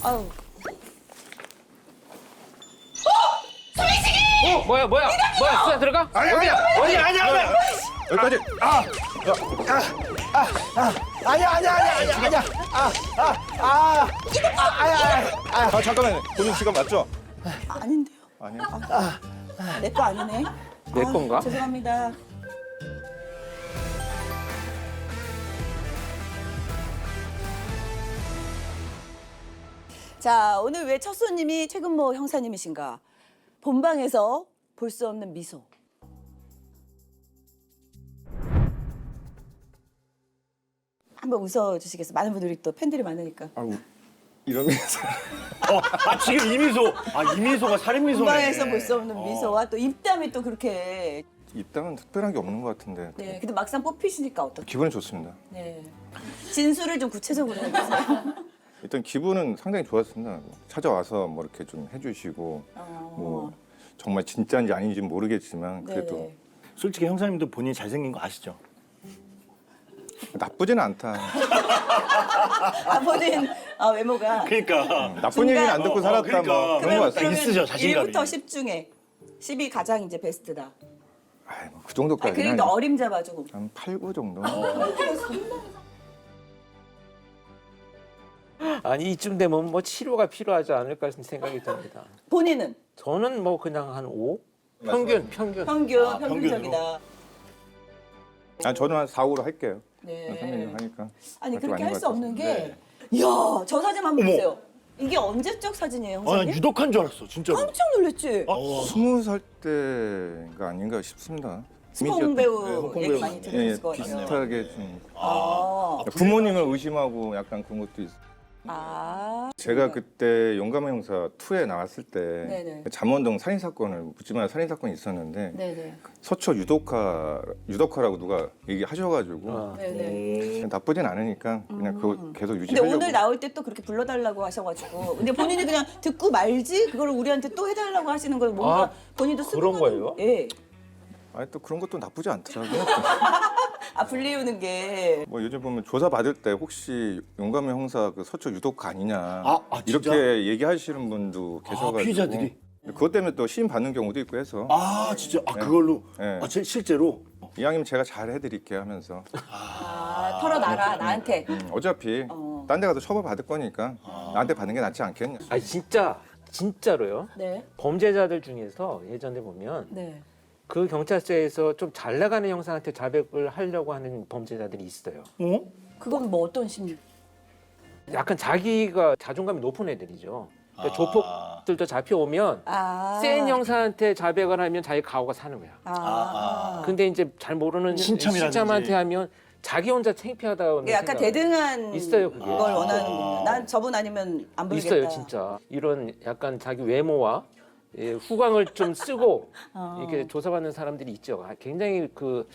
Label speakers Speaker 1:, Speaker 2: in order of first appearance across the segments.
Speaker 1: 아유.
Speaker 2: 뭐야? 수사 들어가? 어디야?
Speaker 3: 아니야.
Speaker 4: 여기까지. 잠깐만요. 본인 시간 맞죠?
Speaker 1: 아닌데요.
Speaker 4: 아니요.
Speaker 1: 내 거 아니네.
Speaker 2: 내 건가?
Speaker 1: 죄송합니다. 자, 오늘 왜 첫 손님이 최근모 형사님이신가? 본방에서 볼 수 없는 미소. 한번 웃어주시겠어요? 많은 분들이 또 팬들이 많으니까.
Speaker 4: 이러면서.
Speaker 3: 지금 이미소. 이미소가 살인 미소네.
Speaker 1: 본방에서 볼 수 없는 미소와 또 입담이 또 그렇게.
Speaker 4: 입담은 특별한 게 없는 것 같은데.
Speaker 1: 네, 근데 막상 뽑히시니까 어떠세요?
Speaker 4: 기분은 좋습니다.
Speaker 1: 네. 진술을 좀 구체적으로 해주세요.
Speaker 4: 일단 기분은 상당히 좋았습니다. 찾아와서 뭐 이렇게 좀 해주시고 뭐 정말 진짜인지 아닌지 모르겠지만 그래도
Speaker 1: 네네.
Speaker 3: 솔직히 형사님도 본인이 잘생긴 거 아시죠?
Speaker 4: 나쁘지는 않다.
Speaker 1: 본인 외모가.
Speaker 3: 그러니까.
Speaker 4: 나쁜 얘기는 안 듣고 살았다
Speaker 3: 그러니까.
Speaker 4: 뭐 그런 것 같습니다.
Speaker 3: 있으죠, 자신감이.
Speaker 1: 1부터 10 중에 10이 가장 이제 베스트다.
Speaker 4: 그 정도까지는
Speaker 1: 그러니까 어림 잡아주고.
Speaker 4: 한 8, 9 정도.
Speaker 2: 아니 이쯤 되면 뭐 치료가 필요하지 않을까 생각이 듭니다.
Speaker 1: 본인은
Speaker 2: 저는 뭐 그냥 한 5? 평균.
Speaker 1: 평균적이다.
Speaker 4: 저는 한 4, 5로 할게요.
Speaker 1: 네.
Speaker 4: 선배님 하니까.
Speaker 1: 아니
Speaker 4: 그것도
Speaker 1: 그렇게
Speaker 4: 아닌
Speaker 1: 할 수
Speaker 4: 것
Speaker 1: 없는
Speaker 4: 같아서.
Speaker 1: 게, 이야 저 사진 한번 보세요. 이게 언제적 사진이에요,
Speaker 3: 난
Speaker 1: 형사님?
Speaker 3: 유독한 줄 알았어, 진짜로.
Speaker 1: 깜짝 놀랐지.
Speaker 4: 20살 때가 아닌가 싶습니다.
Speaker 1: 스폰 배우
Speaker 3: 네, 홍콩
Speaker 1: 얘기
Speaker 3: 배우.
Speaker 1: 많이
Speaker 4: 예,
Speaker 1: 들으셨을 것 같아요.
Speaker 4: 비슷하게 좀
Speaker 1: 아,
Speaker 4: 부모님을 의심하고 약간 그런 것도 있어요. 제가 그때 용감한 형사 2에 나왔을 때
Speaker 1: 네네.
Speaker 4: 잠원동 살인 사건을 묻지마 살인 사건이 있었는데
Speaker 1: 네네.
Speaker 4: 서초 유독화라고 누가 얘기하셔가지고
Speaker 1: 네네.
Speaker 4: 나쁘진 않으니까 그냥 그거 계속
Speaker 1: 근데
Speaker 4: 유지하려고.
Speaker 1: 오늘 나올 때 또 그렇게 불러달라고 하셔가지고, 근데 본인이 그냥 듣고 말지 그걸 우리한테 또 해달라고 하시는 걸 뭔가 본인도 쓰는
Speaker 2: 그런 거예요?
Speaker 1: 예.
Speaker 4: 아니 또 그런 것도 나쁘지 않더라고요.
Speaker 1: 불리우는 게.
Speaker 4: 뭐 요즘 보면 조사 받을 때 혹시 용감한 형사 그 서초 유독화 아니냐
Speaker 3: 진짜?
Speaker 4: 이렇게 얘기하시는 분도 계셔가지고
Speaker 3: 피의자들이?
Speaker 4: 그것 때문에 또 시임 받는 경우도 있고 해서
Speaker 3: 진짜? 그걸로?
Speaker 4: 네.
Speaker 3: 실제로?
Speaker 4: 이왕이면 제가 잘 해드릴게요 하면서
Speaker 1: 털어놔라 나한테.
Speaker 4: 어차피 딴 데 가서 처벌 받을 거니까 나한테 받는 게 낫지 않겠냐.
Speaker 2: 아니 진짜로요.
Speaker 1: 네.
Speaker 2: 범죄자들 중에서 예전에 보면
Speaker 1: 네.
Speaker 2: 그 경찰서에서 좀 잘 나가는 형사한테 자백을 하려고 하는 범죄자들이 있어요.
Speaker 1: 그건 뭐 어떤 심리?
Speaker 2: 약간 자기가 자존감이 높은 애들이죠. 그러니까 조폭들도 잡혀오면 센 형사한테 자백을 하면 자기 가오가 사는 거야. 근데 이제 잘 모르는
Speaker 3: 신참이라든지.
Speaker 2: 신참한테 하면 자기 혼자 창피하다는
Speaker 1: 이게 약간
Speaker 2: 생각.
Speaker 1: 대등한
Speaker 2: 있어요, 그게.
Speaker 1: 걸 원하는군요. 난 저분 아니면 안 부르겠다.
Speaker 2: 있어요, 진짜. 이런 약간 자기 외모와 후광을 좀 쓰고 이렇게 조사받는 사람들이 있죠. 굉장히 그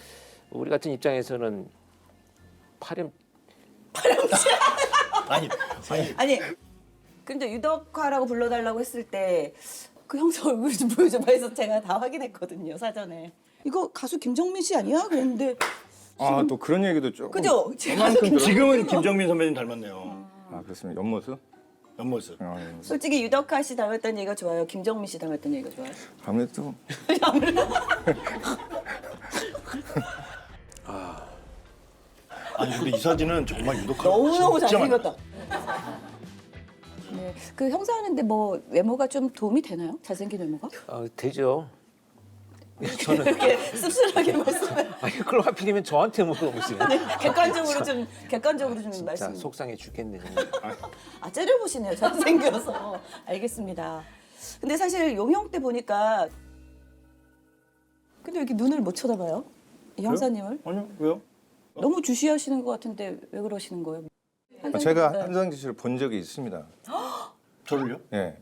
Speaker 2: 우리 같은 입장에서는
Speaker 3: 아니,
Speaker 1: 근데 유덕화라고 불러달라고 했을 때 그 형사 얼굴 좀 보여줘봐 해서 제가 다 확인했거든요, 사전에. 이거 가수 김정민 씨 아니야? 그랬는데
Speaker 4: 또 그런 얘기도 조금.
Speaker 1: 그죠?
Speaker 3: 지금은 김정민 선배님 닮았네요.
Speaker 4: 그렇습니다. 옆모습?
Speaker 3: 옆모습.
Speaker 4: 예.
Speaker 1: 솔직히 유덕화 씨 닮았다는 얘기가 좋아요? 김정민 씨 닮았다는 얘기가 좋아요?
Speaker 4: 아무래도
Speaker 3: 아니, 근데 이 사진은 정말 유독한.
Speaker 1: 너무너무
Speaker 3: 진짜 많아요.
Speaker 1: 잘생겼다. 네, 그 형사하는데 뭐 외모가 좀 도움이 되나요? 잘생긴 외모가?
Speaker 2: 되죠. 저는
Speaker 1: 이렇게 씁쓸하게 말씀을.
Speaker 2: 아니 그걸 하필이면 저한테 물어보시네.
Speaker 1: 객관적으로 좀
Speaker 2: 진짜
Speaker 1: 말씀.
Speaker 2: 속상해 죽겠네.
Speaker 1: 째려보시네요. 잘생겨서. 알겠습니다. 근데 사실 용형 때 보니까 근데 왜 이렇게 눈을 못 쳐다봐요? 이 형사님을?
Speaker 3: 아니요, 왜요?
Speaker 1: 너무 주시하시는 것 같은데 왜 그러시는 거예요?
Speaker 4: 제가
Speaker 1: 네.
Speaker 4: 한상진 씨를 본 적이 있습니다.
Speaker 3: 저를요?
Speaker 4: 예.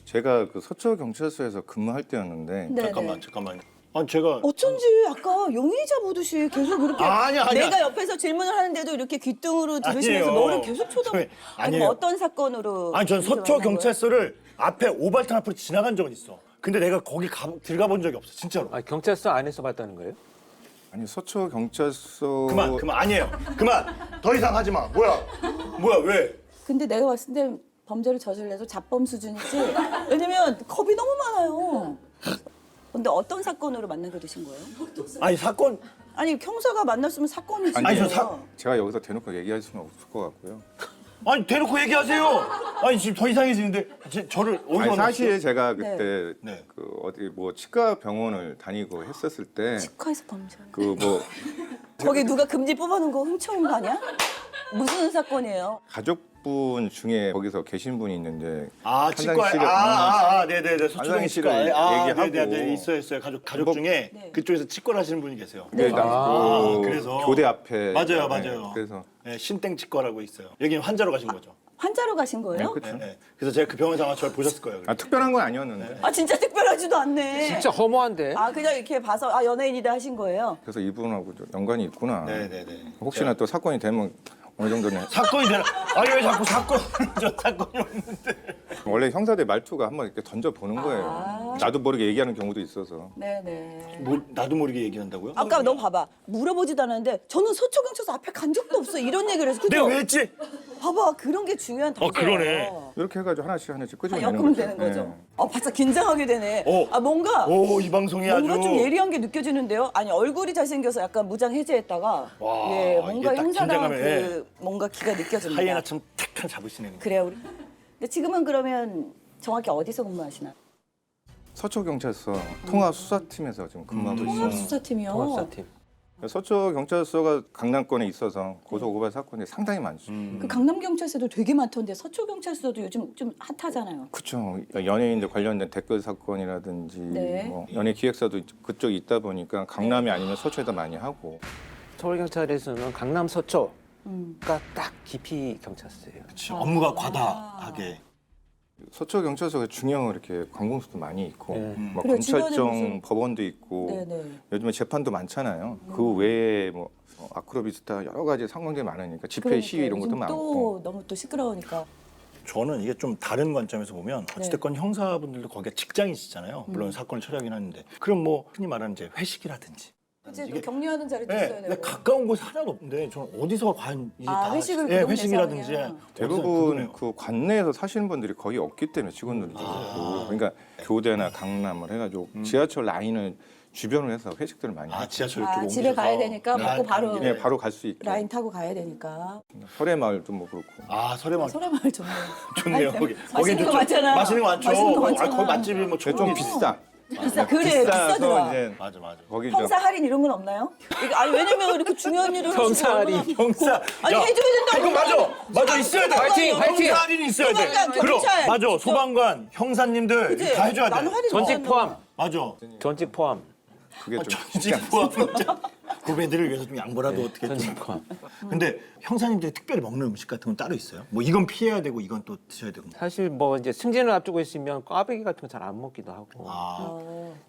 Speaker 4: 제가 그 서초 경찰서에서 근무할 때였는데
Speaker 1: 네,
Speaker 3: 잠깐만,
Speaker 1: 네.
Speaker 3: 잠깐만. 아니 제가
Speaker 1: 어쩐지 아까 용의자 보듯이 계속 이렇게
Speaker 3: 아니야.
Speaker 1: 내가 옆에서 질문을 하는데도 이렇게 귀등으로 들으시면서
Speaker 3: 아니에요.
Speaker 1: 너를 계속 쳐다. 아니
Speaker 3: 아니에요.
Speaker 1: 뭐 어떤 사건으로?
Speaker 3: 아니 전 서초
Speaker 1: 만난 거예요?
Speaker 3: 경찰서를 앞에 오발탄 앞으로 지나간 적은 있어. 근데 내가 거기 들어가 본 적이 없어 진짜로.
Speaker 2: 아, 경찰서 안에서 봤다는 거예요?
Speaker 4: 아니 서초 경찰서
Speaker 3: 그만 아니에요. 그만 더 이상 하지 마. 뭐야 왜?
Speaker 1: 근데 내가 봤을 때 범죄를 저질러도 자범 수준이지. 왜냐면 겁이 너무 많아요. 근데 어떤 사건으로 만나게 되신 거예요?
Speaker 3: 아니 사건
Speaker 1: 아니 형사가 만났으면 사건이지.
Speaker 3: 아니, 저
Speaker 4: 제가 여기서 대놓고 얘기할 수는 없을 것 같고요.
Speaker 3: 아니 대놓고 얘기하세요. 아니 지금 더 이상해지는데 저를 어디서
Speaker 4: 아니,
Speaker 3: 만났어요?
Speaker 4: 사실 제가 그때
Speaker 3: 네.
Speaker 4: 그 어디 뭐 치과 병원을 다니고 했었을 때
Speaker 1: 치과에서 범죄.
Speaker 4: 그 뭐
Speaker 1: 거기 누가 금지 뽑아놓은 거 훔쳐온 거 아니야? 무슨 사건이에요?
Speaker 4: 가족분 중에 거기서 계신 분이 있는데
Speaker 3: 아 치과에
Speaker 4: 화장실에
Speaker 3: 네네네 서초동
Speaker 4: 화장실을
Speaker 3: 치과에
Speaker 4: 얘기하고
Speaker 3: 네네네 있어요 가족
Speaker 4: 뭐-
Speaker 3: 중에
Speaker 1: 네.
Speaker 3: 그쪽에서 치과를 하시는 분이 계세요.
Speaker 4: 네, 그
Speaker 3: 그래서
Speaker 4: 교대 앞에
Speaker 3: 맞아요.
Speaker 4: 그래서
Speaker 3: 네, 신땡 치과라고 있어요. 여기는 환자로 가신 거죠.
Speaker 1: 환자로 가신 거예요?
Speaker 4: 그렇죠.
Speaker 3: 네. 그래서 제가 그 병원에서 아마 저를 보셨을 거예요.
Speaker 4: 아, 특별한 건 아니었는데
Speaker 1: 아 진짜 특별하지도 않네.
Speaker 2: 진짜 허무한데.
Speaker 1: 아 그냥 이렇게 봐서 아 연예인이다 하신 거예요?
Speaker 4: 그래서 이분하고 좀 연관이 있구나.
Speaker 3: 네네네.
Speaker 4: 혹시나 또 사건이 되면 어느 정도는
Speaker 3: 사건이 되나? 아니 왜 자꾸 저 사건이 없는데?
Speaker 4: 원래 형사들 말투가 한번 이렇게 던져 보는 거예요. 나도 모르게 얘기하는 경우도 있어서.
Speaker 1: 네네.
Speaker 3: 뭐 나도 모르게 얘기한다고요?
Speaker 1: 아까 너 봐봐 물어보지도 않았는데 저는 서초경찰서 앞에 간 적도 없어 이런 얘기를 해서 그죠?
Speaker 3: 내가 왜 했지?
Speaker 1: 봐봐 그런 게 중요한 단서예요.
Speaker 3: 그러네.
Speaker 4: 이렇게 해가지고 하나씩
Speaker 1: 아,
Speaker 4: 끄집어내는
Speaker 1: 엮으면
Speaker 4: 거죠.
Speaker 1: 되는 거죠.
Speaker 4: 네.
Speaker 1: 바짝 긴장하게 되네.
Speaker 3: 오.
Speaker 1: 아 뭔가
Speaker 3: 이 방송이 아주
Speaker 1: 뭔가 좀 예리한 게 느껴지는데요. 아니 얼굴이 잘생겨서 약간 무장 해제했다가
Speaker 3: 와,
Speaker 1: 예 뭔가
Speaker 3: 이게 딱
Speaker 1: 형사랑
Speaker 3: 긴장감에,
Speaker 1: 그 뭔가 기가 느껴집니다.
Speaker 3: 하이에나처럼 탁한 잡으시네.
Speaker 1: 그래요 우리. 근데 지금은 그러면 정확히 어디서 근무하시나?
Speaker 4: 서초 경찰서 통합 수사팀에서 지금 근무하고 있어요.
Speaker 1: 수사팀이요.
Speaker 2: 통합사팀.
Speaker 4: 서초 경찰서가 강남권에 있어서 고소 고발 사건이 상당히 많죠.
Speaker 1: 그 강남 경찰서도 되게 많던데 서초 경찰서도 요즘 좀 핫하잖아요.
Speaker 4: 그렇죠. 연예인들 관련된 댓글 사건이라든지
Speaker 1: 네.
Speaker 4: 뭐 연예 기획사도 그쪽에 있다 보니까 강남이 아니면 서초에다 많이 하고.
Speaker 2: 서울경찰에서는 강남 서초가 딱 깊이 경찰서예요.
Speaker 3: 그치, 업무가 과다하게.
Speaker 4: 서초 경찰서가 중형 이렇게 관공서도 많이 있고
Speaker 2: 네.
Speaker 4: 뭐
Speaker 1: 그래, 주변에
Speaker 4: 검찰청
Speaker 1: 무슨-
Speaker 4: 법원도 있고
Speaker 1: 네네.
Speaker 4: 요즘에 재판도 많잖아요. 그 외에 뭐 아크로비스타 여러 가지 상황들이 많으니까 집회 시위 이런 것도
Speaker 1: 요즘
Speaker 4: 많고.
Speaker 1: 또 너무 또 시끄러우니까.
Speaker 3: 저는 이게 좀 다른 관점에서 보면 어찌됐건 형사분들도 거기가 직장이시잖아요. 물론 사건을 처리하긴 하는데 그럼 뭐 흔히 말하는 이제 회식이라든지
Speaker 1: 이제
Speaker 3: 이게-
Speaker 1: 격려하는 자리도
Speaker 3: 네,
Speaker 1: 있어야
Speaker 3: 근데
Speaker 1: 되고.
Speaker 3: 가까운 곳이 하나도 없는데 저는 어디서 과연 이게
Speaker 1: 아,
Speaker 3: 다
Speaker 1: 회식을
Speaker 3: 예,
Speaker 1: 그런
Speaker 3: 회식이라든지
Speaker 1: 데서 하냐.
Speaker 4: 대부분 그 관내에서 사시는 분들이 거의 없기 때문에 직원들도 그렇고 그러니까 교대나 강남을 해가지고 지하철 라인을 주변으로 해서 회식들을 많이 하죠.
Speaker 3: 지하철
Speaker 1: 아,
Speaker 3: 쪽
Speaker 1: 집에 가야 되니까 먹고 바로
Speaker 3: 가는 길에.
Speaker 4: 네, 바로 갈 수 있게.
Speaker 1: 라인 타고 가야 되니까.
Speaker 4: 설해마을도 뭐 그렇고.
Speaker 3: 설해마을
Speaker 1: 소라마을 좋네요.
Speaker 3: 좋네요.
Speaker 1: 아니,
Speaker 3: 거기
Speaker 1: 맛있는 거
Speaker 3: 좀-
Speaker 1: 많잖아.
Speaker 3: 맛있는 거 많죠.
Speaker 1: 맛있는 거
Speaker 3: 거기
Speaker 1: 많잖아.
Speaker 3: 맛집이 뭐
Speaker 4: 좀
Speaker 3: 천국이지.
Speaker 4: 비싸.
Speaker 1: 비싸 그래
Speaker 4: 비싸서
Speaker 1: 비싸더라.
Speaker 4: 이제
Speaker 3: 맞아.
Speaker 4: 거기
Speaker 1: 형사 할인 이런 건 없나요? 아니 왜냐면 이렇게 중요한 일을
Speaker 2: 형사 할인.
Speaker 3: 형사
Speaker 1: 아니
Speaker 3: 야,
Speaker 1: 해줘야 된다고.
Speaker 3: 이거 맞아 있어야 돼.
Speaker 2: 파이팅, 파이팅!
Speaker 3: 형사 할인이 있어야 돼.
Speaker 1: 소방관,
Speaker 3: 그럼
Speaker 1: 경찰,
Speaker 3: 맞아
Speaker 1: 저-
Speaker 3: 소방관 형사님들
Speaker 1: 그치?
Speaker 3: 다 해줘야
Speaker 1: 나는
Speaker 3: 돼.
Speaker 1: 할인
Speaker 2: 전직
Speaker 1: 없잖아.
Speaker 2: 포함.
Speaker 3: 맞아.
Speaker 2: 전직 포함.
Speaker 4: 그게 좀
Speaker 3: 전직 포함. 후배들을 위해서 좀 양보라도 어떻게 좀.
Speaker 2: 전직 포함.
Speaker 3: 근데 형사님들이 특별히 먹는 음식 같은 건 따로 있어요? 뭐 이건 피해야 되고 이건 또 드셔야 되고.
Speaker 2: 사실 뭐 이제 승진을 앞두고 있으면 꽈배기 같은 거 잘 안 먹기도 하고
Speaker 3: 아,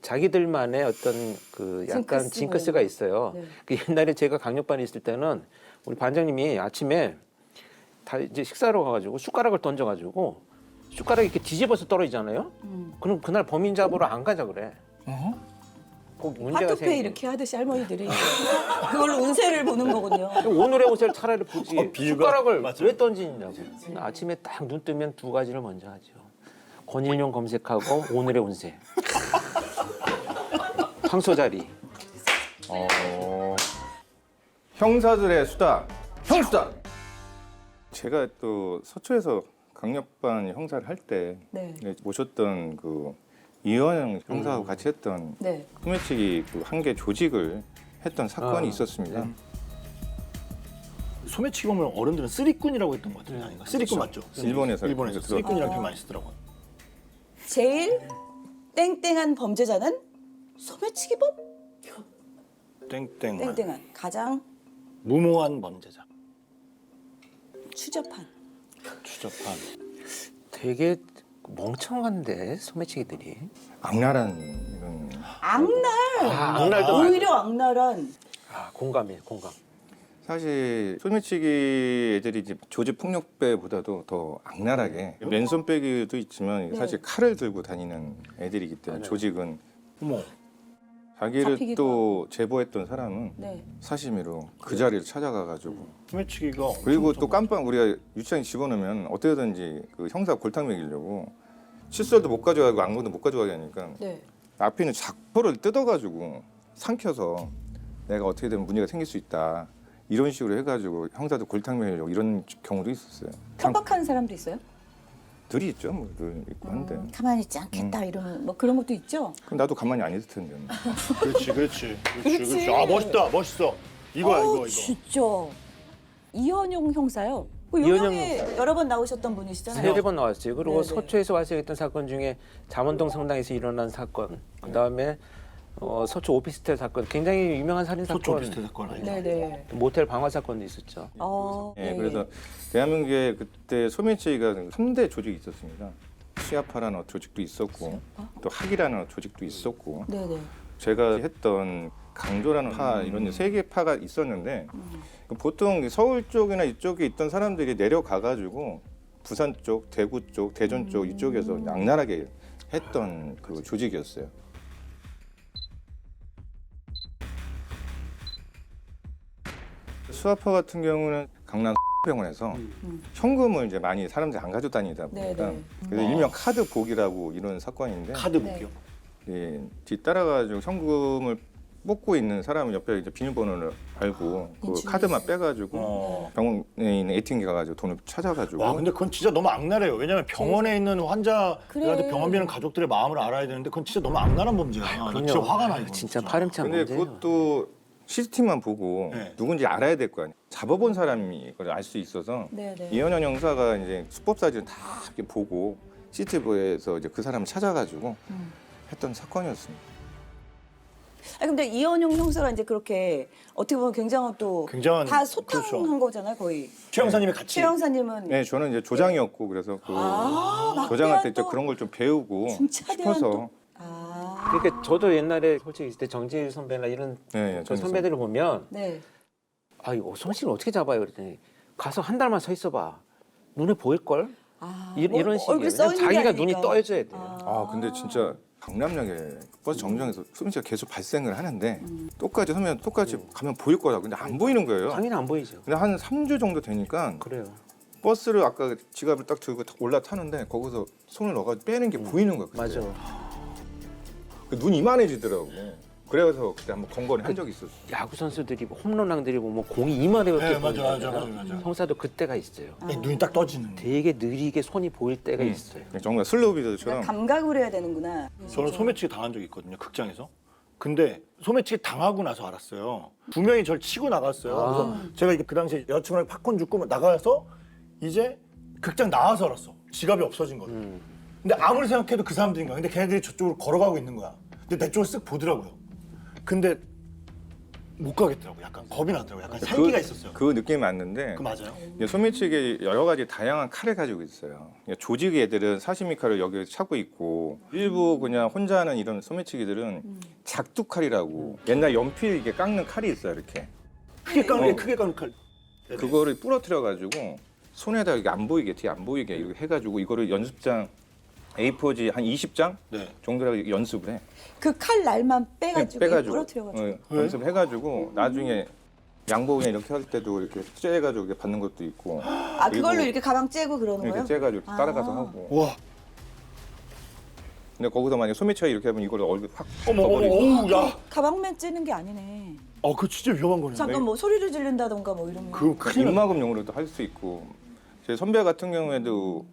Speaker 2: 자기들만의 어떤 그 약간
Speaker 1: 징크스
Speaker 2: 징크스가 있어요.
Speaker 1: 네.
Speaker 2: 그 옛날에 제가 강력반에 있을 때는 우리 반장님이 아침에 다 이제 식사로 가가지고 숟가락을 던져가지고 숟가락이 이렇게 뒤집어서 떨어지잖아요. 그럼 그날 범인 잡으러 안 가자 그래. 꼭 문제가
Speaker 1: 하트페이
Speaker 2: 생기고.
Speaker 1: 이렇게 하듯이 할머니들이 그걸로 운세를 보는 거거든요.
Speaker 2: 오늘의 옷을 차라리 보지
Speaker 3: 비유가-
Speaker 2: 숟가락을
Speaker 3: 맞아.
Speaker 2: 왜 던지냐고. 아침에 딱 눈 뜨면 두 가지를 먼저 하죠. 권일용 검색하고 오늘의 운세. 황소자리.
Speaker 4: 형사들의 수다, 형수다. 제가 또 서초에서 강력반 형사를 할 때
Speaker 1: 네.
Speaker 4: 모셨던 그 이원영 형사하고 같이 했던
Speaker 1: 네.
Speaker 4: 소매치기 그 한 개 조직을 했던 사건이 있었습니다.
Speaker 3: 소매치기 보면 어른들은 쓰리꾼이라고 했던 것 같아요. 아닌가? 쓰리꾼 맞죠?
Speaker 4: 일본에서
Speaker 3: 일본에서
Speaker 4: 그래서
Speaker 3: 쓰리꾼이라는 표현 많이 쓰더라고요.
Speaker 1: 제일 땡땡한 범죄자는 소매치기범?
Speaker 3: 땡땡.
Speaker 1: 땡땡한 가장
Speaker 3: 무모한 범죄자.
Speaker 1: 추접한.
Speaker 3: 추접한.
Speaker 2: 되게 멍청한데 소매치기들이.
Speaker 4: 악랄한 이런
Speaker 1: 악랄.
Speaker 2: 악랄도
Speaker 1: 오히려 악랄한.
Speaker 2: 공감.
Speaker 4: 사실 소매치기 애들이 이제 조직 폭력배보다도 더 악랄하게 맨손 빼기도 있지만
Speaker 1: 네.
Speaker 4: 사실 칼을 들고 다니는 애들이기 때문에 조직은
Speaker 3: 어머.
Speaker 4: 자기를
Speaker 1: 잡히기도
Speaker 4: 또 제보했던 사람은
Speaker 1: 네.
Speaker 4: 사심으로 그 자리를 찾아가가지고
Speaker 3: 소매치기가
Speaker 4: 그리고 또 깜빡 우리가 유치장에 집어넣으면 어떻게든지 그 형사 골탕 먹이려고 칫솔도 못 가져가고 안경도 못 가져가게 하니까
Speaker 1: 네.
Speaker 4: 앞에 있는 작포를 뜯어가지고 삼켜서 내가 어떻게 되면 문제가 생길 수 있다 이런 식으로 해가지고 형사도 골탕 먹이려고 이런 경우도 있었어요.
Speaker 1: 협박하는 사람도 있어요?
Speaker 4: 들이 있죠, 뭐 늘 있고 한데.
Speaker 1: 가만히 있지 않겠다 이런 뭐 그런 것도 있죠.
Speaker 4: 그럼 나도 가만히 안 있을 텐데.
Speaker 3: 그렇지. 아 멋있어. 이거야 이거.
Speaker 1: 진짜 이현용 형사요. 그
Speaker 2: 이현용
Speaker 1: 요명에 여러 번 나오셨던 분이시잖아요.
Speaker 2: 세네 번 나왔어요. 그리고
Speaker 1: 네네.
Speaker 2: 서초에서 발생했던 사건 중에 잠원동 성당에서 일어난 사건, 그다음에 서초 오피스텔 사건, 굉장히 유명한 살인
Speaker 3: 소초
Speaker 2: 사건,
Speaker 3: 비슷한 사건 아니야?
Speaker 1: 네네.
Speaker 2: 모텔 방화 사건도 있었죠.
Speaker 4: 예, 그래서 대한민국에 그때 소매치기가 3대 조직이 있었습니다. 시아파라는 조직도 있었고 또 학이라는 조직도 있었고
Speaker 1: 네네.
Speaker 4: 제가 했던 강조라는 파 이런 3개 파가 있었는데 보통 서울 쪽이나 이쪽에 있던 사람들이 내려가가지고 부산 쪽, 대구 쪽, 대전 쪽 이쪽에서 악랄하게 했던 그 조직이었어요. 수아파 같은 경우는 강남 병원에서 현금을 이제 많이 사람들이 안 가져 다니다 보니까
Speaker 1: 네네.
Speaker 4: 그래서 일명 카드 복이라고 이런 사건인데
Speaker 3: 카드 목이요.
Speaker 4: 예, 뒤따라가지고 현금을 뽑고 있는 사람 옆에 이제 비밀번호를 알고 그
Speaker 1: 인출이
Speaker 4: 카드만
Speaker 1: 있어요.
Speaker 4: 빼가지고 병원에 있는 ATM 가가지고 돈을 찾아가지고
Speaker 3: 와 근데 그건 진짜 너무 악랄해요. 왜냐면 병원에 있는 환자들한테
Speaker 1: 그래.
Speaker 3: 병원 비는 가족들의 마음을 알아야 되는데 그건 진짜 너무 악랄한 범죄야. 나 진짜 화가 나 이거.
Speaker 2: 진짜 파렴치한
Speaker 4: 근데
Speaker 2: 문제예요.
Speaker 4: 그것도 CCTV만 보고
Speaker 3: 네.
Speaker 4: 누군지 알아야 될 거 아니에요. 잡아본 사람이 그걸 알 수 있어서
Speaker 1: 네네.
Speaker 4: 이현현 형사가 이제 수법 사진 다 이렇게 보고 CCTV에서 이제 그 사람을 찾아가지고 했던 사건이었습니다.
Speaker 1: 아 근데 이현용 형사가 이제 그렇게 어떻게 보면 굉장한 또
Speaker 3: 굉장한
Speaker 1: 다 소탕한
Speaker 3: 그렇죠.
Speaker 1: 거잖아요 거의.
Speaker 3: 최 형사님이 같이.
Speaker 1: 최 형사님은
Speaker 4: 네, 저는 이제 조장이었고 그래서 그
Speaker 1: 막대한
Speaker 4: 조장한테 이제
Speaker 1: 또
Speaker 4: 그런 걸 좀 배우고
Speaker 1: 중차대한
Speaker 4: 싶어서
Speaker 1: 또- 아
Speaker 2: 그러니까 저도 옛날에 솔직히 있을 때 정재일 선배나 이런
Speaker 4: 네,
Speaker 2: 저 선배들을 보면
Speaker 1: 네.
Speaker 2: 아 이거 송씨를 어떻게 잡아요? 그랬더니 가서 한 달만 서 있어봐. 눈에 보일 걸?
Speaker 1: 아,
Speaker 2: 이런
Speaker 1: 뭐
Speaker 2: 식이에요.
Speaker 1: 얼굴 써 있는 게
Speaker 2: 자기가 눈이
Speaker 1: 아니니까.
Speaker 2: 떠져야 돼요.
Speaker 4: 아 근데 진짜 강남역에 버스 정류장에서 소매치기가 계속 발생을 하는데 똑같이 서면 똑같이 가면 보일 거라 근데 안 보이는 거예요.
Speaker 2: 당연히 안 보이죠.
Speaker 4: 근데 한 3주 정도 되니까
Speaker 2: 그래요.
Speaker 4: 버스를 아까 지갑을 딱 들고 올라타는데 거기서 손을 넣어가지고 빼는 게 보이는 거예요. 그때.
Speaker 2: 맞아.
Speaker 4: 그 눈이 이만해지더라고. 그래서 그때 한번 건건이 한 적이 있었어.
Speaker 2: 야구 선수들이 홈런왕들이 보면 공이 이만하게
Speaker 3: 네, 맞아.
Speaker 2: 형사도 그때가 있어요.
Speaker 3: 눈이 딱 떠지는.
Speaker 2: 되게 느리게 손이 보일 때가 있어요.
Speaker 4: 정말 슬로우비더처럼
Speaker 1: 감각을 해야 되는구나.
Speaker 3: 저는 소매치기 당한 적이 있거든요. 극장에서. 근데 소매치기 당하고 나서 알았어요. 두 명이 저를 치고 나갔어요. 그래서 제가 이게 그 당시에 여자친구랑 팝콘 줍고 나가서 이제 극장 나와서 알았어. 지갑이 없어진 거예요. 근데 아무리 생각해도 그 사람들인가. 근데 걔네들이 저쪽으로 걸어가고 있는 거야. 근데 내 쪽을 쓱 보더라고요. 근데 못 가겠더라고. 약간 겁이 나더라고. 약간 살기가 있었어요.
Speaker 4: 그 느낌이 맞는데
Speaker 3: 그 맞아요?
Speaker 4: 이제 소매치기 여러 가지 다양한 칼을 가지고 있어요. 조직 애들은 사시미 칼을 여기 차고 있고 일부 그냥 혼자 하는 이런 소매치기들은 작두 칼이라고 옛날 연필 이게 깎는 칼이 있어요. 이렇게
Speaker 3: 크게 까는 칼.
Speaker 4: 그거를 부러뜨려 가지고 손에다 이게 안 보이게 뒤에 안 보이게 이렇게 해가지고 이거를 연습장 A4지 한 20장
Speaker 3: 네.
Speaker 4: 정도로 연습을 해.
Speaker 1: 그 칼 날만 빼가지고 부러뜨려가지고.
Speaker 4: 연습을 해가지고 나중에 양복에 이렇게 할 때도 이렇게 째가지고 이렇게 받는 것도 있고.
Speaker 1: 아 그걸로
Speaker 4: 그리고
Speaker 1: 이렇게 가방 째고 그러는
Speaker 4: 이렇게
Speaker 1: 거예요?
Speaker 4: 째가지고 따라가서 하고.
Speaker 3: 와.
Speaker 4: 근데 거기서 만약에 소매치기 이렇게 하면 이걸 얼굴 확
Speaker 3: 어머,
Speaker 4: 덮어버리고.
Speaker 3: 야.
Speaker 1: 가방맨 째는 게 아니네.
Speaker 3: 그거 진짜 위험한 거네.
Speaker 1: 잠깐 뭐 소리를 지른다던가 뭐 이러면.
Speaker 3: 그 큰일 나.
Speaker 4: 입막음용으로도 할 수 있고. 제 선배 같은 경우에도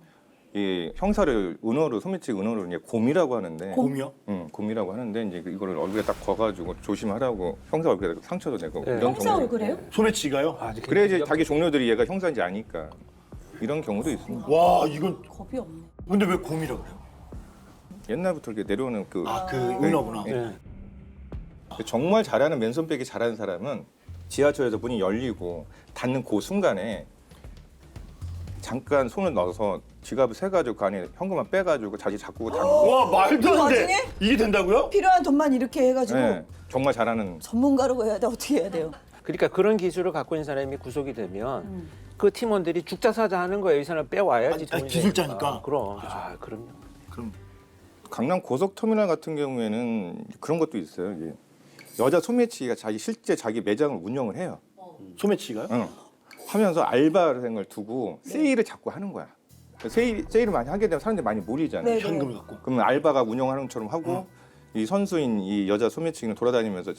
Speaker 4: 이 형사를 은어로 소매치기 은어로 이제 곰이라고 하는데.
Speaker 3: 곰이요?
Speaker 4: 응, 곰이라고 하는데 이제 이거를 얼굴에 딱 거가지고 조심하라고 형사 얼굴에 상처도 내고
Speaker 2: 네.
Speaker 4: 이런
Speaker 1: 형사
Speaker 4: 경우도
Speaker 1: 그래요?
Speaker 4: 있고.
Speaker 3: 소매치기가요?
Speaker 4: 그래야지 자기 종료들이 얘가 형사인지 아니까 이런 경우도 있습니다.
Speaker 3: 와 이건
Speaker 1: 겁이 없네.
Speaker 3: 근데 왜 곰이라 그래요?
Speaker 4: 옛날부터 이렇게 내려오는 그
Speaker 3: 그 은어구나.
Speaker 2: 네.
Speaker 4: 정말 잘하는 맨손 빼기 잘하는 사람은 지하철에서 문이 열리고 닫는 그 순간에 잠깐 손을 넣어서 지갑을 세가지고 그 안에 현금만 빼가지고 자기 자꾸 다니고.
Speaker 3: 와 말도 안 돼.
Speaker 1: 나중에?
Speaker 3: 이게 된다고요?
Speaker 1: 필요한 돈만 이렇게 해가지고
Speaker 4: 네, 정말 잘하는.
Speaker 1: 전문가라고 해야 돼. 어떻게 해야 돼요?
Speaker 2: 그러니까 그런 기술을 갖고 있는 사람이 구속이 되면 그 팀원들이 죽자 사자 하는 거예요. 이 사람 빼와야지.
Speaker 3: 아니,
Speaker 2: 돈이
Speaker 3: 기술자니까.
Speaker 2: 되니까. 그럼. 그럼요.
Speaker 3: 그럼
Speaker 4: 강남 고속터미널 같은 경우에는 그런 것도 있어요. 이게 여자 소매치기가 실제 자기 매장을 운영을 해요.
Speaker 3: 소매치기가요?
Speaker 4: 응. 하면서 알바생을 두고 세일을 자꾸 하는 거야. 세일을 많이 하게 되면 사람들이 많이 몰리잖아요.
Speaker 1: 네.
Speaker 3: 현금을 갖고.
Speaker 4: 그러면 알바가 운영하는 것처럼 하고 이 선수인 이 여자 소매치기는 돌아다니면서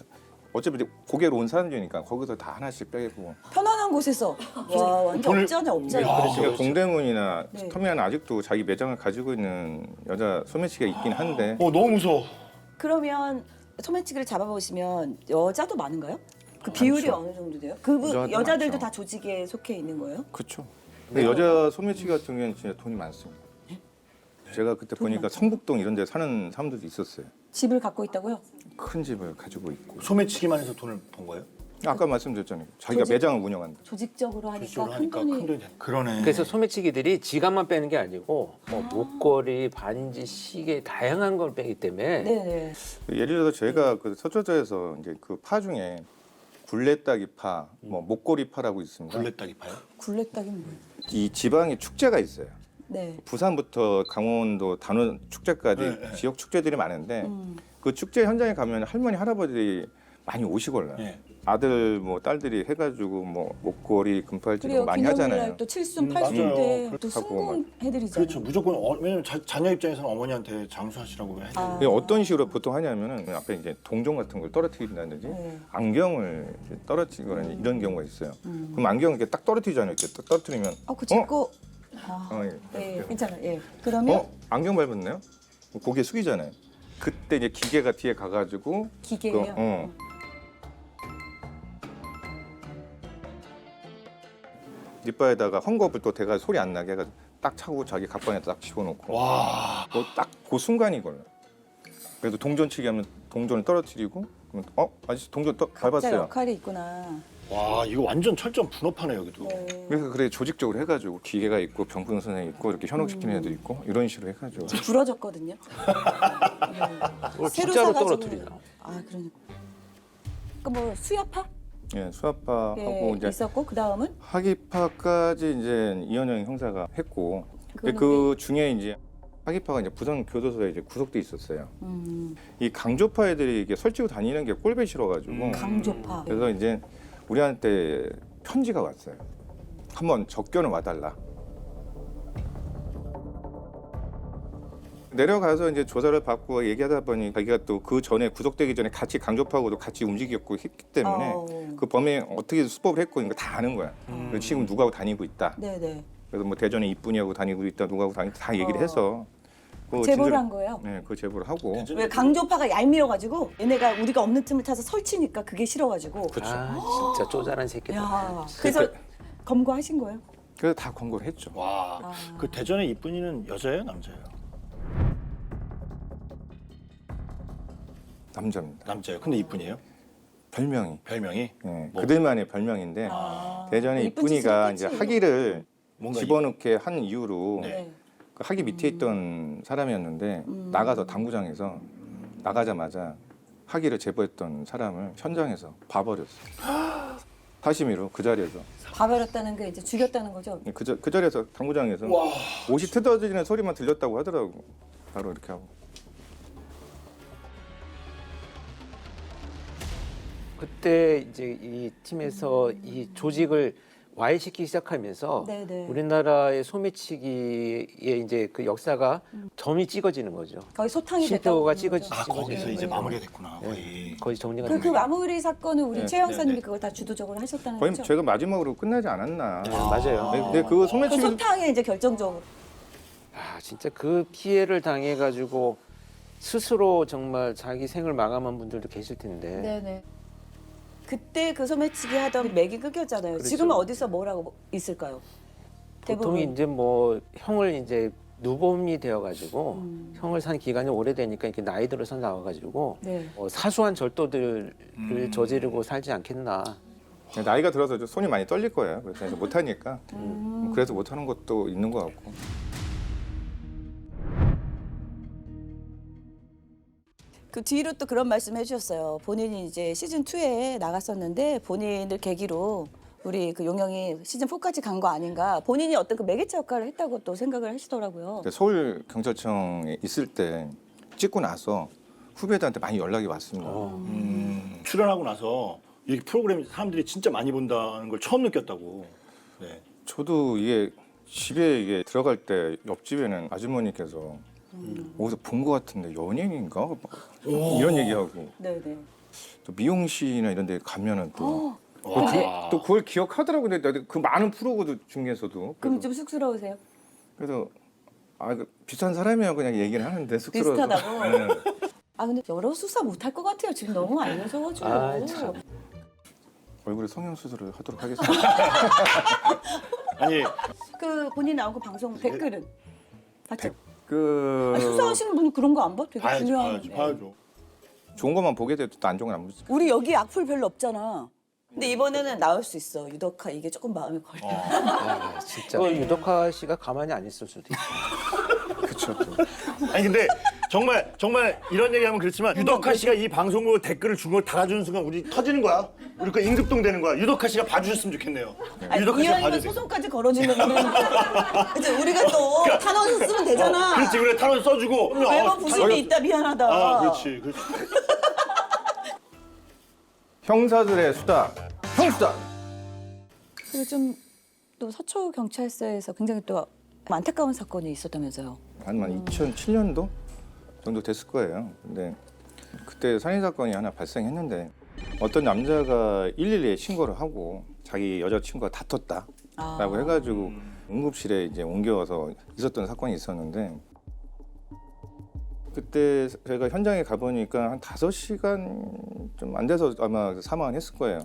Speaker 4: 어차피 이제 고객으로 온 사람들이니까 거기서 다 하나씩 빼고.
Speaker 1: 편안한 곳에서 와 완전
Speaker 3: 돈을-
Speaker 1: 없잖아 없잖아.
Speaker 4: 그러니까 동대문이나
Speaker 1: 네.
Speaker 4: 터미널은 아직도 자기 매장을 가지고 있는 여자 소매치기가 있긴 한데
Speaker 3: 너무 무서워.
Speaker 1: 그러면 소매치기를 잡아보시면 여자도 많은가요? 그 비율이 어느 정도 돼요? 그
Speaker 4: 여자도
Speaker 1: 여자들도
Speaker 4: 많죠.
Speaker 1: 다 조직에 속해 있는 거예요?
Speaker 4: 그렇죠. 근데 여자 소매치기 같은 경우에는 진짜 돈이 많습니다. 제가 그때 보니까 성북동 이런 데 사는 사람들도 있었어요.
Speaker 1: 집을 갖고 있다고요?
Speaker 4: 큰 집을 가지고 있고.
Speaker 3: 소매치기만 해서 돈을 번 거예요?
Speaker 4: 아까 말씀드렸잖아요. 자기가
Speaker 1: 조직-
Speaker 4: 매장을 운영한다.
Speaker 1: 조직적으로 하니까
Speaker 3: 기술을
Speaker 1: 큰
Speaker 3: 하니까
Speaker 1: 돈이
Speaker 3: 큰 돈이 되 그러네.
Speaker 2: 그래서 소매치기들이 지갑만 빼는 게 아니고 뭐 목걸이, 반지, 시계 다양한 걸 빼기 때문에
Speaker 1: 네네.
Speaker 4: 예를 들어서 제가 그 서초저에서 이제 그 파 중에 굴레따기 파, 뭐 목걸이 파라고 있습니다.
Speaker 3: 굴레따기 파요?
Speaker 1: 굴레딱이 뭐예요?
Speaker 4: 이 지방에 축제가 있어요.
Speaker 1: 네.
Speaker 4: 부산부터 강원도 단원 축제까지
Speaker 3: 네, 네.
Speaker 4: 지역 축제들이 많은데 그 축제 현장에 가면 할머니 할아버지들이 많이 오시거든요.
Speaker 3: 네.
Speaker 4: 아들 뭐 딸들이 해가지고 뭐 목걸이 금팔찌
Speaker 1: 그래요.
Speaker 4: 많이
Speaker 1: 기념일
Speaker 4: 하잖아요.
Speaker 1: 날또 칠순
Speaker 3: 맞아요.
Speaker 1: 팔순 때 또
Speaker 4: 그렇다고
Speaker 1: 성공해드리잖아요.
Speaker 3: 그렇죠. 무조건 왜냐면 자녀 입장에서는 어머니한테 장수하시라고 해야 돼요.
Speaker 4: 이게 어떤 식으로 보통 하냐면은 앞에 이제 동전 같은 걸 떨어뜨린다든지
Speaker 1: 네.
Speaker 4: 안경을 이제 떨어뜨리거나 이런 경우가 있어요. 그럼 안경 이렇게 딱 떨어뜨리잖아요. 이렇게 딱 떨어뜨리면
Speaker 1: 그 제거
Speaker 4: 예.
Speaker 1: 네, 괜찮아요. 예. 그러면
Speaker 4: 안경 밟았네요. 고개 숙이잖아요. 그때 이제 기계가 뒤에 가가지고
Speaker 1: 기계예요.
Speaker 4: 이빨에다가 헝겊을 또 대가 소리 안 나게 해가지고 딱 차고 자기 각방에 딱 집어넣고
Speaker 3: 와.
Speaker 4: 딱 그 순간이 걸려. 그래서 동전치기 하면 동전을 떨어뜨리고 그러면 아저씨 동전
Speaker 1: 각자
Speaker 4: 밟았어요.
Speaker 1: 역할이 있구나.
Speaker 3: 와 이거 완전 철저한 분업하네 여기도.
Speaker 1: 네.
Speaker 4: 그래서 그래 조직적으로 해가지고 기계가 있고 병풍 선생이 있고 이렇게 현혹시키는 애도 있고 이런 식으로 해가지고
Speaker 1: 부러졌거든요.
Speaker 2: 그걸
Speaker 1: 새로
Speaker 2: 진짜로
Speaker 1: 사가지고.
Speaker 2: 떨어뜨리나.
Speaker 1: 아 그러니까. 뭐 수야파
Speaker 4: 예, 수아파하고
Speaker 1: 예,
Speaker 4: 이제
Speaker 1: 있었고 그 다음은
Speaker 4: 하기파까지 이제 이현영 형사가 했고
Speaker 1: 그거는
Speaker 4: 그 중에 이제 하기파가 이제 부산 교도소에 이제 구속돼 있었어요. 이 강조파 애들이 이게 설치고 다니는 게 꼴배 싫어가지고
Speaker 1: 강조파.
Speaker 4: 그래서 이제 우리한테 편지가 왔어요. 한번 접견을 와달라. 내려가서 이제 조사를 받고 얘기하다 보니 자기가 또 그 전에 구속되기 전에 같이 강조파하고도 같이 움직였고 했기 때문에 그 범행 어떻게 수법을 했고 이거 다 아는 거야. 그래서 지금 누구하고 다니고 있다.
Speaker 1: 네네.
Speaker 4: 그래서 뭐 대전에 이쁜이하고 다니고 있다, 누구하고 다니고 있다 다 얘기를 해서 그
Speaker 1: 제보를
Speaker 4: 진술을-
Speaker 1: 한 거예요.
Speaker 4: 네, 그 제보를 하고.
Speaker 1: 왜 강조파가 얄미워가지고 얘네가 우리가 없는 틈을 타서 설치니까 그게 싫어가지고.
Speaker 2: 아 진짜 쪼잔한 새끼들.
Speaker 1: 야, 그래서 검거하신 거예요?
Speaker 4: 그래서 다 권고를 했죠.
Speaker 3: 와. 그 대전의 이쁜이는 여자예요, 남자예요?
Speaker 4: 남자입니다.
Speaker 3: 남자예요. 근데 이쁜이에요?
Speaker 4: 별명이.
Speaker 3: 별명이?
Speaker 4: 네,
Speaker 3: 뭐?
Speaker 4: 그들만의 별명인데 대전에
Speaker 1: 이쁜
Speaker 4: 이쁜이가
Speaker 1: 짓을
Speaker 4: 이제
Speaker 1: 했겠지.
Speaker 4: 하기를
Speaker 3: 뭔가
Speaker 4: 집어넣게 한 이유로
Speaker 3: 네.
Speaker 4: 그 하기 밑에 있던 사람이었는데 나가서 당구장에서 나가자마자 하기를 제보했던 사람을 현장에서 봐버렸어요. 사심이로 그 자리에서
Speaker 1: 봐버렸다는 게 이제 죽였다는 거죠?
Speaker 4: 그 자리에서 당구장에서
Speaker 3: 와.
Speaker 4: 옷이 뜯어지는 소리만 들렸다고 하더라고. 바로 이렇게 하고.
Speaker 2: 그때 이제 이 팀에서 이 조직을 와해시키기 시작하면서
Speaker 1: 네네.
Speaker 2: 우리나라의 소매치기의 이제 그 역사가 점이 찍어지는 거죠.
Speaker 1: 거의 소탕이
Speaker 2: 신표가
Speaker 1: 됐다고 보는
Speaker 2: 찍어지-
Speaker 1: 거죠.
Speaker 3: 아 거기서
Speaker 2: 네.
Speaker 3: 이제 마무리가 됐구나 거의.
Speaker 2: 거의 정리가
Speaker 1: 그
Speaker 2: 됩니다.
Speaker 1: 마무리 사건은 우리
Speaker 4: 네,
Speaker 1: 최 형사님이
Speaker 3: 네.
Speaker 1: 그걸 다 주도적으로 하셨다는
Speaker 4: 거의
Speaker 1: 거죠?
Speaker 4: 제가 마지막으로 끝나지 않았나.
Speaker 2: 네, 맞아요.
Speaker 4: 근데 그
Speaker 1: 그
Speaker 4: 소매치기
Speaker 1: 소탕에 이제 결정적으로.
Speaker 2: 아 진짜 그 피해를 당해가지고 스스로 정말 자기 생을 마감한 분들도 계실 텐데.
Speaker 1: 네네. 그때 그 소매치기 하던 맥이 끊겼잖아요.
Speaker 2: 그렇죠.
Speaker 1: 지금은 어디서 뭐라고 있을까요?
Speaker 2: 보통
Speaker 1: 대부분.
Speaker 2: 이제 뭐 형을 이제 누범이 되어가지고 형을 산 기간이 오래되니까 이렇게 나이 들어서 나와가지고
Speaker 1: 네.
Speaker 2: 사소한 절도들을 저지르고 살지 않겠나.
Speaker 4: 나이가 들어서 좀 손이 많이 떨릴 거예요. 그래서 이제 못하니까 그 그래서 못하는 것도 있는 것 같고.
Speaker 1: 그 뒤로 또 그런 말씀 해주셨어요. 본인이 이제 시즌 2에 나갔었는데 본인을 계기로 우리 그 용영이 시즌 4까지 간 거 아닌가. 본인이 어떤 그 매개체 역할을 했다고 또 생각을 하시더라고요.
Speaker 4: 서울 경찰청에 있을 때 찍고 나서 후배들한테 많이 연락이 왔습니다.
Speaker 3: 출연하고 나서 이 프로그램 사람들이 진짜 많이 본다는 걸 처음 느꼈다고. 네.
Speaker 4: 저도 이게 집에 이게 들어갈 때 옆집에는 아주머니께서 어디서 본 것 같은데 연예인인가? 막 이런 얘기하고
Speaker 1: 네네.
Speaker 4: 또 미용실이나 이런 데 가면은 또
Speaker 3: 와.
Speaker 4: 또 그걸 기억하더라고요. 근데 그 많은 프로거든 중에서도.
Speaker 1: 그럼 좀 쑥스러우세요?
Speaker 4: 그래서 그 비슷한 사람이야 그냥 얘기를 하는데 쑥스러워서.
Speaker 1: 비슷하다고?
Speaker 4: 네.
Speaker 1: 아 근데 여러 수사 못할 것 같아요. 지금 너무 알려져가지고.
Speaker 2: 아, 참.
Speaker 4: 얼굴에 성형 수술을 하도록 하겠습니다.
Speaker 3: 아니
Speaker 1: 그 본인 나온 그 방송 댓글은 봤죠?
Speaker 4: 그
Speaker 1: 수사하시는 분은 그런 거 안 봐? 되게
Speaker 3: 봐야지
Speaker 1: 중요한.
Speaker 3: 봐야지 봐야죠.
Speaker 4: 좋은 것만 보게 돼도 또 안 좋은 건 안 보지.
Speaker 1: 우리 여기 악플 별로 없잖아. 근데 이번에는 나올 수 있어. 유덕화 이게 조금 마음이 걸려.
Speaker 2: 아, 진짜. 유덕화 씨가 가만히 안 있을 수도 있죠.
Speaker 4: 그렇죠.
Speaker 3: 아니 근데 정말 이런 얘기하면 그렇지만 유덕화 씨가 이 방송국 댓글을 준 걸 달아주는 순간 우리 터지는 거야. 우리 거 임급동 되는 거야. 유덕화 씨가 봐주셨으면 좋겠네요.
Speaker 1: 아니,
Speaker 3: 유덕화 씨가
Speaker 1: 이왕이면
Speaker 3: 봐주세요.
Speaker 1: 소송까지 걸어주면 이제 우리가 또 탄원 쓰면 되잖아.
Speaker 3: 그렇지 우리 탄원 써주고.
Speaker 1: 매번 부심이 있다 미안하다.
Speaker 3: 아 그렇지.
Speaker 4: 형사들의 수다, 형수다.
Speaker 1: 그리고 좀 또 서초 경찰서에서 굉장히 또 안타까운 사건이 있었다면서요.
Speaker 4: 한 2007년도 정도 됐을 거예요. 근데 그때 살인 사건이 하나 발생했는데 어떤 남자가 112에 신고를 하고 자기 여자친구가 다퉜다라고 해가지고 응급실에 이제 옮겨서 있었던 사건이 있었는데 그때 제가 현장에 가보니까 한 5시간 좀 안 돼서 아마 사망을 했을 거예요.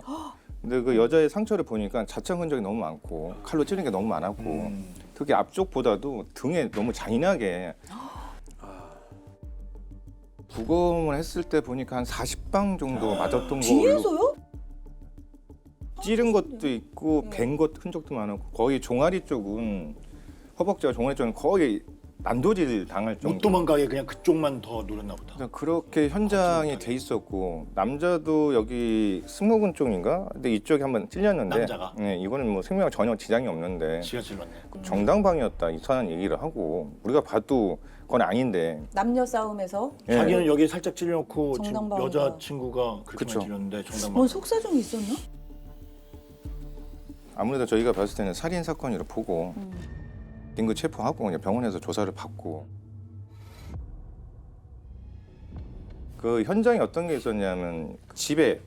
Speaker 4: 근데 그 여자의 상처를 보니까 자창 흔적이 너무 많고 칼로 찌른 게 너무 많았고 특히 앞쪽보다도 등에 너무 잔인하게 부검을 했을 때 보니까 한 40방 정도 맞았던 걸로
Speaker 1: 뒤에서요?
Speaker 4: 찌른 것도 있고 벤 것 흔적도 많았고 거의 종아리 쪽은 허벅지와 종아리 쪽은 거의 난도질 당할 정도.
Speaker 3: 못 도망가게 그냥 그쪽만 더 노렸나 보다.
Speaker 4: 그러니까 그렇게 현장이 돼 있었고 남자도 여기 승모근 쪽인가? 근데 이쪽이 한번 찔렸는데
Speaker 3: 남자가?
Speaker 4: 네, 이거는 뭐 생명 전혀 지장이 없는데
Speaker 3: 지가 찔렀네.
Speaker 4: 정당방위였다 이상한 얘기를 하고 우리가 봐도 그건 아닌데
Speaker 1: 남녀 싸움에서
Speaker 4: 예.
Speaker 3: 자기는 여기 살짝 찔려놓고 지금
Speaker 1: 정당방위가.
Speaker 3: 여자친구가 그렇게만
Speaker 4: 그쵸.
Speaker 3: 찔렸는데 정당방위.
Speaker 1: 뭔 속사정이 있었나?
Speaker 4: 아무래도 저희가 봤을 때는 살인 사건으로 보고 긴급 체포하고 그냥 병원에서 조사를 받고 그 현장에 어떤 게 있었냐면 집에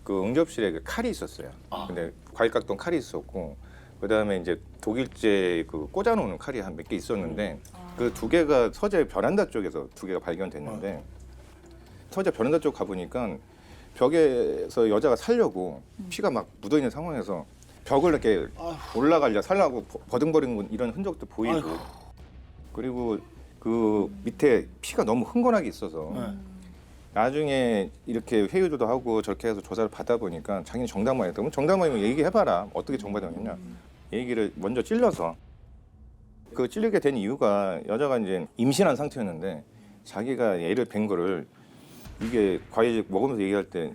Speaker 4: 그 응접실에 그 칼이 있었어요. 근데 과일 깎던 칼이 있었고 그다음에 이제 독일제 그 꽂아놓는 칼이 한 몇 개 있었는데 그 2개가 서재 베란다 쪽에서 2개가 발견됐는데 서재 베란다 쪽 가보니까 벽에서 여자가 살려고 피가 막 묻어있는 상황에서 벽을 이렇게 올라가려 살라고 버둥거리는 이런 흔적도 보이고
Speaker 3: 아이고.
Speaker 4: 그리고 그 밑에 피가 너무 흥건하게 있어서
Speaker 3: 네.
Speaker 4: 나중에 이렇게 회유도 하고 저렇게 해서 조사를 받아 보니까 자기는 정당방위였다. 그럼 정당방위면 얘기해봐라. 어떻게 정당방위냐. 얘기를 먼저 찔러서 그 찔리게 된 이유가 여자가 이제 임신한 상태였는데 자기가 애를 뵌 거를 이게 과일 먹으면서 얘기할 때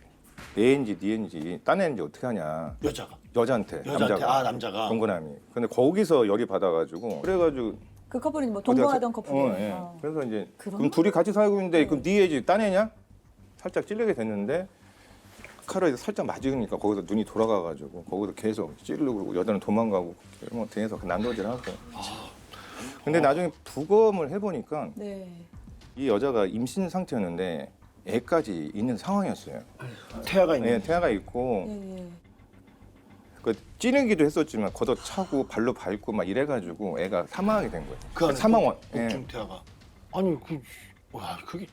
Speaker 4: 내 애인지 네 애인지 딴 애인지 어떻게 하냐. 여자한테 남자가 동거남이. 근데 거기서 열이 받아가지고 그래가지고
Speaker 1: 그 커플이 뭐 동거하던 커플이에요.
Speaker 4: 예. 그래서 이제
Speaker 1: 그런
Speaker 4: 그럼 둘이 같이 살고 있는데 그럼 네 애지 딴 애냐? 살짝 찔리게 됐는데 칼을 살짝 맞으니까 거기서 눈이 돌아가가지고 거기서 계속 찌르고 그러고 여자는 도망가고 뭐 등에서 난도질하고. 근데 나중에 부검을 해보니까
Speaker 1: 네.
Speaker 4: 이 여자가 임신 상태였는데 애까지 있는 상황이었어요.
Speaker 3: 태아가 있는.
Speaker 4: 네, 태아가 있고
Speaker 1: 네.
Speaker 3: 그
Speaker 4: 찌르기도 했었지만 걷어차고 발로 밟고 막 이래가지고 애가 사망하게 된 거예요.
Speaker 3: 그 안에
Speaker 4: 사망원.
Speaker 3: 복중 태아가. 아니 와 그게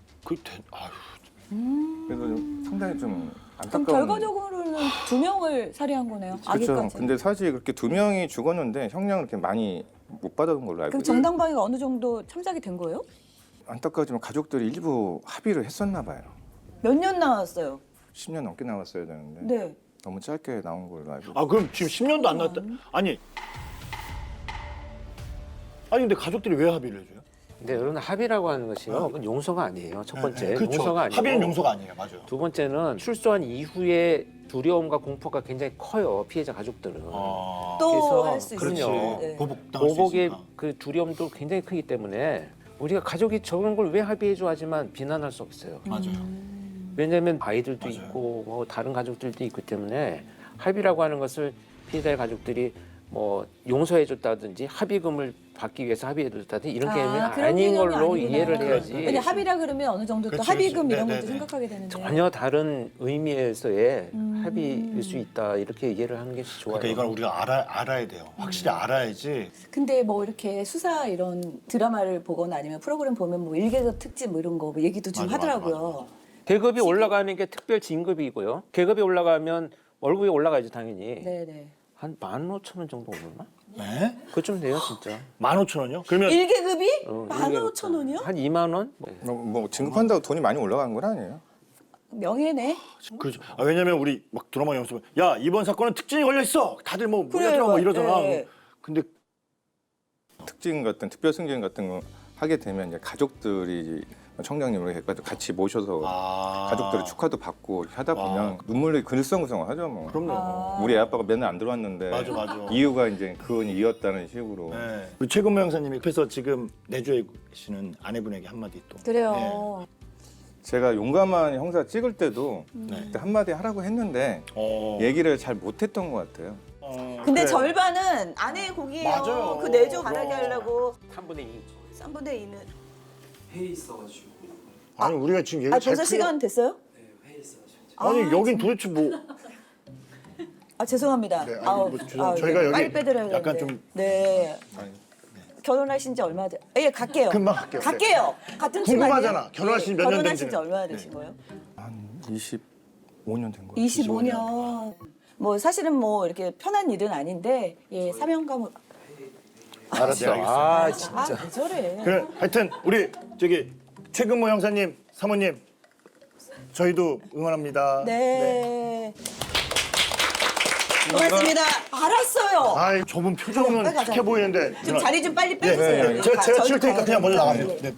Speaker 3: 아휴.
Speaker 4: 그래서 좀 상당히 좀
Speaker 1: 그럼
Speaker 4: 안타까운.
Speaker 1: 결과적으로는 2명을 살해한 거네요.
Speaker 4: 그렇죠.
Speaker 1: 아기까지.
Speaker 4: 근데 사실 그렇게 2명이 죽었는데 형량을 그렇게 많이 못 받은 걸로 알고
Speaker 1: 그럼
Speaker 4: 있어요.
Speaker 1: 정당방위가 어느 정도 참작이 된 거예요?
Speaker 4: 안타까우지만 가족들이 일부 합의를 했었나 봐요.
Speaker 1: 몇 년 나왔어요?
Speaker 4: 10년 넘게 나왔어야 되는데
Speaker 1: 네.
Speaker 4: 너무 짧게 나온 걸로 알고 있어요.
Speaker 3: 아 그럼 지금 10년도 안 나왔다. 아니 아니 근데 가족들이 왜 합의를 해줘요?
Speaker 2: 근데 여러분 합의라고 하는 것이요. 그건 용서가 아니에요. 첫 번째
Speaker 3: 그렇죠.
Speaker 2: 용서가 아니고
Speaker 3: 합의는 용서가 아니에요. 맞아요.
Speaker 2: 두 번째는 출소한 이후에 두려움과 공포가 굉장히 커요. 피해자 가족들은.
Speaker 3: 아,
Speaker 1: 또
Speaker 2: 그래서
Speaker 1: 할 수
Speaker 3: 그렇지.
Speaker 1: 있죠. 네.
Speaker 3: 보복당할 수
Speaker 2: 보복의
Speaker 3: 있으니까.
Speaker 2: 그 두려움도 굉장히 크기 때문에 우리가 가족이 저런 걸 왜 합의해줘 하지만 비난할 수 없어요.
Speaker 3: 맞아요.
Speaker 2: 왜냐하면 아이들도
Speaker 3: 맞아요.
Speaker 2: 있고 뭐 다른 가족들도 있기 때문에 합의라고 하는 것을 피해자의 가족들이 뭐 용서해줬다든지 합의금을 받기 위해서 합의해줬다든지 이런 개념이
Speaker 1: 그런
Speaker 2: 아닌
Speaker 1: 개념이
Speaker 2: 걸로
Speaker 1: 아니구나.
Speaker 2: 이해를 해야지.
Speaker 1: 왜냐 합의라 그러면 어느 정도 또
Speaker 3: 그렇지,
Speaker 1: 합의금
Speaker 3: 그렇지.
Speaker 1: 이런
Speaker 3: 네,
Speaker 1: 것도
Speaker 3: 네, 네.
Speaker 1: 생각하게 되는데.
Speaker 2: 전혀 다른 의미에서의 합의일 수 있다 이렇게 이해를 하는 게 좋아요.
Speaker 3: 그러니까 이건 우리가 알아야 돼요. 확실히 알아야지.
Speaker 1: 근데 뭐 이렇게 수사 이런 드라마를 보거나 아니면 프로그램 보면 뭐 일개급 특집 뭐 이런 거 얘기도 좀
Speaker 3: 맞아, 맞아,
Speaker 1: 하더라고요.
Speaker 2: 계급이 올라가는 게 특별 진급이고요. 계급이 올라가면 월급이 올라가야죠 당연히.
Speaker 1: 네네.
Speaker 2: 한 15,000원 정도 오르나?
Speaker 3: 네?
Speaker 2: 그쯤 돼요 진짜.
Speaker 3: 15,000원이요? 그러면
Speaker 1: 1계급이
Speaker 2: 어,
Speaker 1: 15,000원이요?
Speaker 2: 한 2만 원?
Speaker 4: 뭐 진급한다고 돈이 많이 올라간 건 아니에요.
Speaker 1: 명예네.
Speaker 3: 그렇죠. 왜냐면 우리 막 드라마 연습 야 이번 사건은 특징이 걸려 있어. 다들 뭐
Speaker 1: 그래요.
Speaker 3: 몰려들어 뭐 이러잖아.
Speaker 1: 네.
Speaker 3: 근데
Speaker 4: 특징 같은 특별 승진 같은 거 하게 되면 이제 가족들이 청장님을 해가지고 같이 모셔서 가족들의 축하도 받고 하다 보면 눈물이 글썽글썽하죠 뭐.
Speaker 3: 그럼요.
Speaker 4: 우리 애 아빠가 맨날 안 들어왔는데
Speaker 3: 맞아.
Speaker 4: 이유가 이제 그건 이었다는 식으로.
Speaker 3: 네. 우리 최근모 형사님이 옆에서 지금 내주해 계시는 아내분에게 한마디 또.
Speaker 1: 그래요.
Speaker 4: 제가 용감한 형사 찍을 때도
Speaker 3: 네.
Speaker 4: 그때 한마디 하라고 했는데 얘기를 잘 못했던 것 같아요.
Speaker 1: 근데
Speaker 3: 그래.
Speaker 1: 절반은 아내의 공이에요.
Speaker 3: 맞아요.
Speaker 1: 그 내조
Speaker 3: 그럼.
Speaker 1: 바라게 하려고
Speaker 2: 3분의 2.
Speaker 1: 3분의 2는.
Speaker 5: 회의 있어가지고.
Speaker 3: 아니 우리가 지금 얘기
Speaker 1: 아
Speaker 3: 잘
Speaker 1: 벌써 시간 됐어요?
Speaker 5: 네, 회의 있어가지고.
Speaker 3: 아니 여긴 도대체 뭐
Speaker 1: 아 죄송합니다.
Speaker 3: 네, 아니, 뭐 죄송- 저희가
Speaker 1: 네.
Speaker 3: 여기
Speaker 1: 빨리 빼드려야
Speaker 3: 약간
Speaker 1: 되는데.
Speaker 3: 좀-
Speaker 1: 네.
Speaker 3: 아니,
Speaker 1: 결혼하신 지 얼마 돼? 예, 갈게요.
Speaker 3: 금방 갈게요.
Speaker 1: 갈게요. 같은 팀
Speaker 3: 궁금하잖아.
Speaker 1: 아니에요?
Speaker 3: 결혼하신 몇년
Speaker 1: 결혼하신
Speaker 3: 된지는.
Speaker 1: 지 얼마나 되신
Speaker 3: 네.
Speaker 1: 거예요?
Speaker 4: 한 25년 된 거예요.
Speaker 1: 25년. 뭐 사실은 뭐 이렇게 편한 일은 아닌데 예, 사명감을
Speaker 2: 알았어.
Speaker 3: 알겠습니다.
Speaker 2: 아 진짜.
Speaker 1: 왜 저래?
Speaker 3: 그래 하여튼 우리 저기 최근모 형사님 사모님 저희도 응원합니다.
Speaker 1: 네. 고맙습니다. 알았어요.
Speaker 3: 아이 저분 표정은
Speaker 1: 빨리 가자.
Speaker 3: 착해 보이는데
Speaker 1: 좀 자리 좀 빨리 빼주세요.
Speaker 3: 제가
Speaker 1: 가-
Speaker 3: 치울
Speaker 1: 저희도
Speaker 3: 테니까
Speaker 1: 가야
Speaker 3: 그냥 먼저
Speaker 1: 되니까.
Speaker 3: 나가세요.
Speaker 1: 네.
Speaker 3: 네.